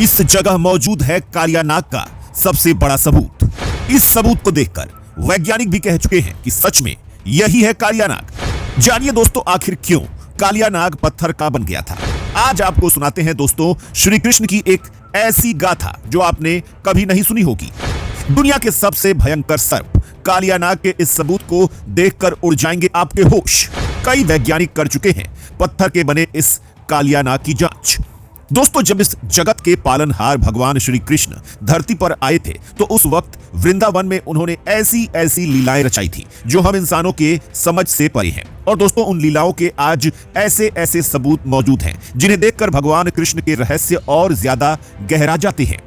इस जगह मौजूद है कालिया नाग का सबसे बड़ा सबूत। इस सबूत को देखकर वैज्ञानिक भी कह चुके हैं कि सच में यही है कालिया नाग। जानिए दोस्तों, आखिर क्यों कालिया नाग पत्थर का बन गया था। आज आपको सुनाते हैं दोस्तों श्री कृष्ण की एक ऐसी गाथा जो आपने कभी नहीं सुनी होगी। दुनिया के सबसे भयंकर सर्प कालिया नाग के इस सबूत को देखकर उड़ जाएंगे आपके होश। कई वैज्ञानिक कर चुके हैं पत्थर के बने इस कालिया नाग की जांच। दोस्तों, जब इस जगत के पालनहार भगवान श्री कृष्ण धरती पर आए थे तो उस वक्त वृंदावन में उन्होंने ऐसी ऐसी लीलाएं रचाई थी जो हम इंसानों के समझ से परे हैं। और दोस्तों, उन लीलाओं के आज ऐसे ऐसे सबूत मौजूद हैं जिन्हें देखकर भगवान कृष्ण के रहस्य और ज्यादा गहरा जाते हैं।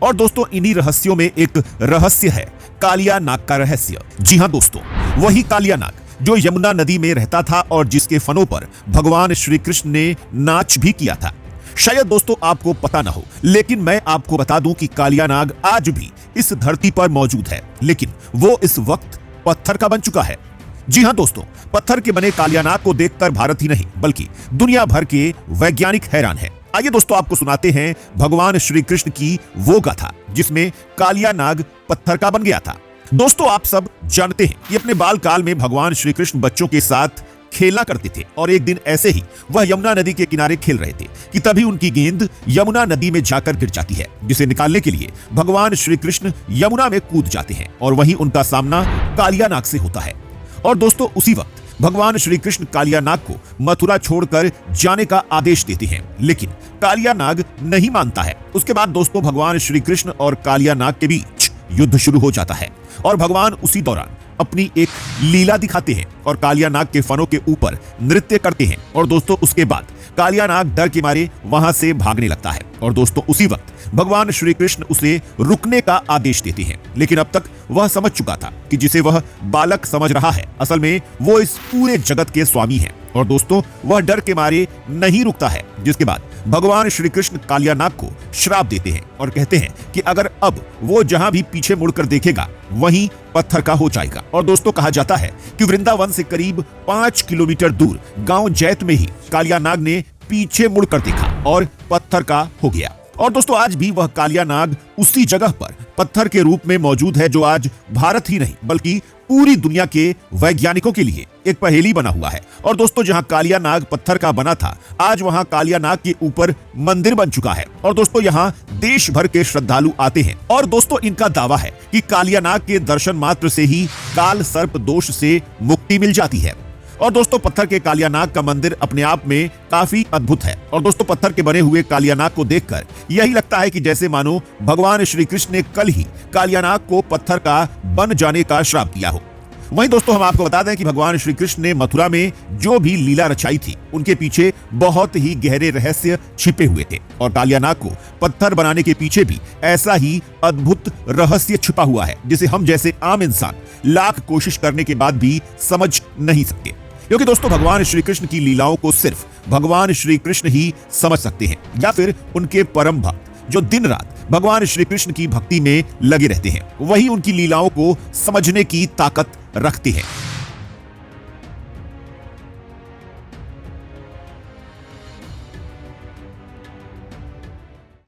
और दोस्तों, इन्हीं रहस्यों में एक रहस्य है कालिया नाग का रहस्य। जी हां दोस्तों, वही कालिया नाग जो यमुना नदी में रहता था और जिसके फनों पर भगवान श्री कृष्ण ने नाच भी किया था। शायद दोस्तों आपको पता ना हो, लेकिन मैं आपको बता दूं कि कालिया नाग आज भी इस धरती पर मौजूद है, लेकिन वो इस वक्त पत्थर का बन चुका है। जी हां दोस्तों, पत्थर के बने कालिया नाग को देखकर भारत ही नहीं बल्कि दुनिया भर के वैज्ञानिक हैरान हैं। आइए दोस्तों, आपको सुनाते हैं भगवान श्री कृष्ण की वो गाथा जिसमें कालिया नाग पत्थर का बन गया था। दोस्तों, आप सब जानते हैं कि अपने बाल काल में भगवान श्री कृष्ण बच्चों के साथ खेला करते थे और एक दिन ऐसे ही वह यमुना नदी के किनारे खेल रहे थे कि तभी उनकी गेंद यमुना नदी में जाकर गिर जाती है, जिसे निकालने के लिए भगवान श्री कृष्ण यमुना में कूद जाते हैं और वहीं उनका सामना कालिया नाग से होता है। और दोस्तों, उसी वक्त भगवान श्री कृष्ण कालिया नाग को मथुरा छोड़कर जाने का आदेश देते हैं, लेकिन कालिया नाग नहीं मानता है। उसके बाद दोस्तों भगवान श्री कृष्ण और कालिया नाग के बीच युद्ध शुरू हो जाता है और भगवान उसी दौरान अपनी एक लीला दिखाते हैं और कालिया नाग के फनों के ऊपर नृत्य करते हैं। और दोस्तों, उसके बाद कालिया नाग डर के मारे वहां से भागने लगता है। और दोस्तों, उसी वक्त भगवान श्री कृष्ण उसे रुकने का आदेश देते हैं, लेकिन अब तक वह समझ चुका था कि जिसे वह बालक समझ रहा है असल में वो इस पूरे जगत के स्वामी हैं। और दोस्तों, वह डर के मारे नहीं रुकता है, जिसके बाद भगवान श्री कृष्ण कालिया नाग को श्राप देते हैं और कहते हैं कि अगर अब वो जहां भी पीछे मुड़कर देखेगा वहीं पत्थर का हो जाएगा। और दोस्तों, कहा जाता है कि वृंदावन से करीब 5 किलोमीटर दूर गांव जैत में ही कालिया नाग ने पीछे मुड़कर देखा और पत्थर का हो गया। और दोस्तों, आज भी वह कालिया नाग उसी जगह पर पत्थर के रूप में मौजूद है जो आज भारत ही नहीं बल्कि पूरी दुनिया के वैज्ञानिकों के लिए एक पहेली बना हुआ है। और दोस्तों, जहां कालिया नाग पत्थर का बना था, आज वहां कालिया नाग के ऊपर मंदिर बन चुका है। और दोस्तों, यहां देश भर के श्रद्धालु आते हैं। और दोस्तों, इनका दावा है कि कालिया नाग के दर्शन मात्र से ही काल सर्प दोष से मुक्ति मिल जाती है। और दोस्तों, पत्थर के कालिया नाग का मंदिर अपने आप में काफी अद्भुत है। और दोस्तों, पत्थर के बने हुए कालिया नाग को देखकर यही लगता है कि जैसे मानो भगवान श्री कृष्ण ने कल ही कालिया नाग को पत्थर का बन जाने का श्राप दिया हो। वहीं दोस्तों, हम आपको बता दें कि भगवान श्री कृष्ण ने मथुरा में जो भी लीला रचाई थी उनके पीछे बहुत ही गहरे रहस्य छिपे हुए थे और कालिया नाग को पत्थर बनाने के पीछे भी ऐसा ही अद्भुत रहस्य छिपा हुआ है जिसे हम जैसे आम इंसान लाख कोशिश करने के बाद भी समझ नहीं सकते। क्योंकि दोस्तों, भगवान श्री कृष्ण की लीलाओं को सिर्फ भगवान श्री कृष्ण ही समझ सकते हैं या फिर उनके परम भक्त जो दिन रात भगवान श्री कृष्ण की भक्ति में लगे रहते हैं, वही उनकी लीलाओं को समझने की ताकत रखते हैं।